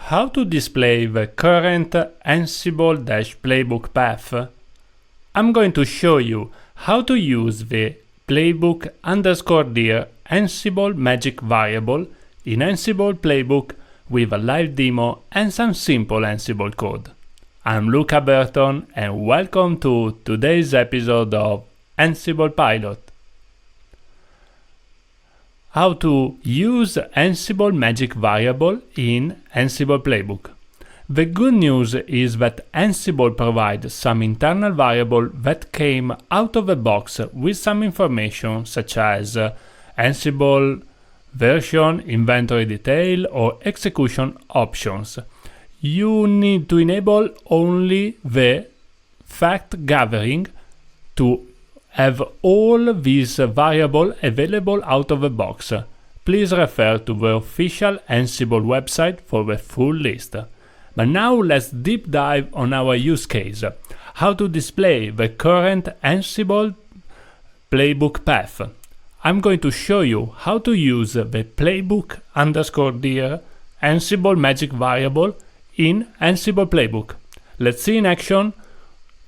How to display the current Ansible-playbook path? I'm going to show you how to use the playbook_dir Ansible magic variable in Ansible Playbook with a live demo and some simple Ansible code. I'm Luca Burton and welcome to today's episode of Ansible Pilot. How to use Ansible magic variable in Ansible Playbook. The good news is that Ansible provides some internal variable that came out of the box with some information such as Ansible version, inventory detail, or execution options. You need to enable only the fact gathering to have all these variables available out of the box. Please refer to the official Ansible website for the full list. But now let's deep dive on our use case, how to display the current Ansible playbook path. I'm going to show you how to use the playbook_dir Ansible magic variable in Ansible Playbook. Let's see in action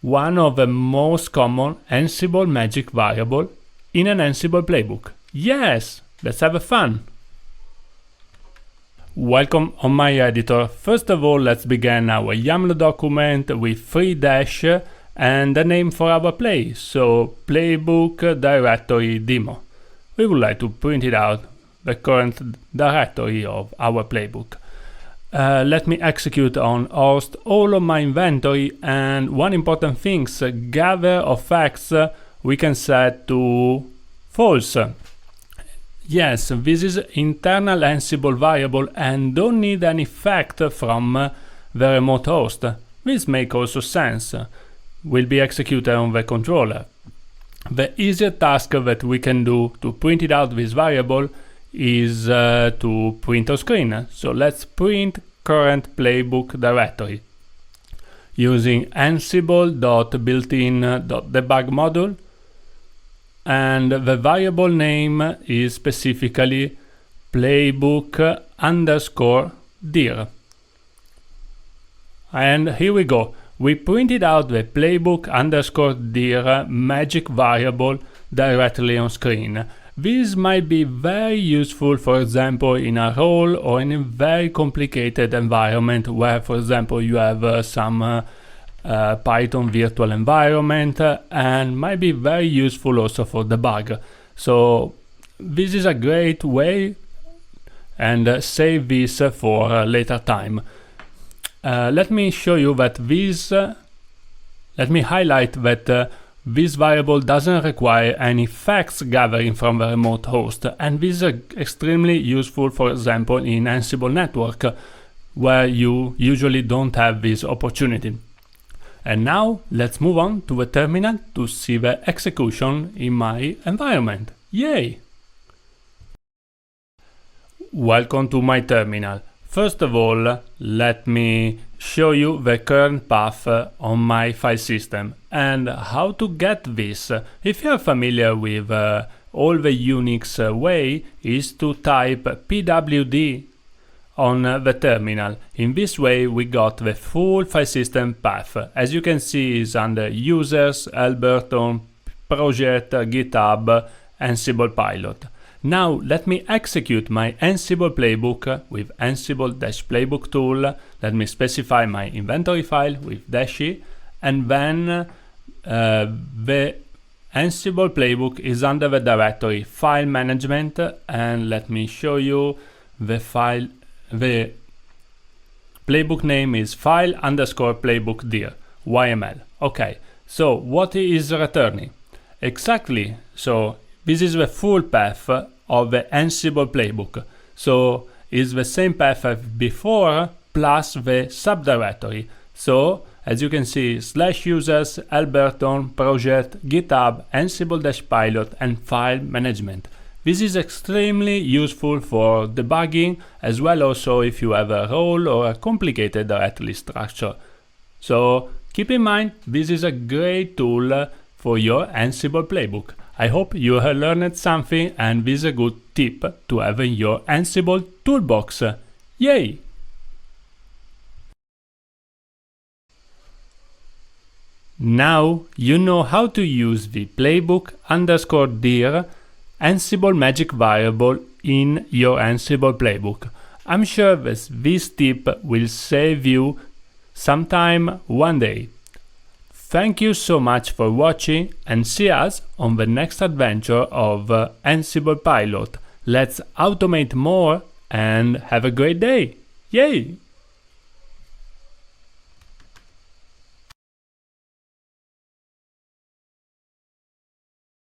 one of the most common Ansible magic variable in an Ansible Playbook. Yes, let's have fun! Welcome on my editor. First of all, let's begin our YAML document with 3- and the name for our play, so playbook directory demo. We would like to print it out, the current directory of our playbook. Let me execute on host all of my inventory, and one important thing, gather of facts we can set to false. Yes, this is internal Ansible variable and don't need any fact from the remote host. This makes also sense. Will be executed on the controller. The easiest task that we can do to print it out this variable is to print on screen. So let's print current playbook directory using ansible.builtin.debug module, and the variable name is specifically playbook_dir. And here we go. We printed out the playbook_dir magic variable directly on screen. This might be very useful, for example, in a role or in a very complicated environment where, for example, you have some Python virtual environment, and might be very useful also for debug. So this is a great way, and save this for a later time. Let me show you that this, let me highlight that this variable doesn't require any facts gathering from the remote host, and this is extremely useful, for example, in Ansible network, where you usually don't have this opportunity. And now let's move on to the terminal to see the execution in my environment. Yay! Welcome to my terminal. First of all, let me show you the current path on my file system and how to get this. If you are familiar with all the Unix way is to type pwd on the terminal. In this way we got the full file system path. As you can see, is under users, Alberton, project, GitHub, Ansible Pilot. Now let me execute my Ansible Playbook with Ansible-playbook tool. Let me specify my inventory file with -e, and then the Ansible Playbook is under the directory file management, and let me show you the file. The playbook name is file_playbook_dir YML. Okay, so what is returning? Exactly, so this is the full path of the Ansible Playbook. So it's the same path as before plus the subdirectory. So as you can see, /users, Alberton, project, GitHub, Ansible-pilot, and file management. This is extremely useful for debugging, as well also if you have a role or a complicated directory structure. So keep in mind, this is a great tool for your Ansible Playbook. I hope you have learned something, and this is a good tip to have in your Ansible toolbox. Yay! Now you know how to use the playbook_dir Ansible magic variable in your Ansible playbook. I'm sure this tip will save you some time one day. Thank you so much for watching and see us on the next adventure of Ansible Pilot. Let's automate more and have a great day! Yay!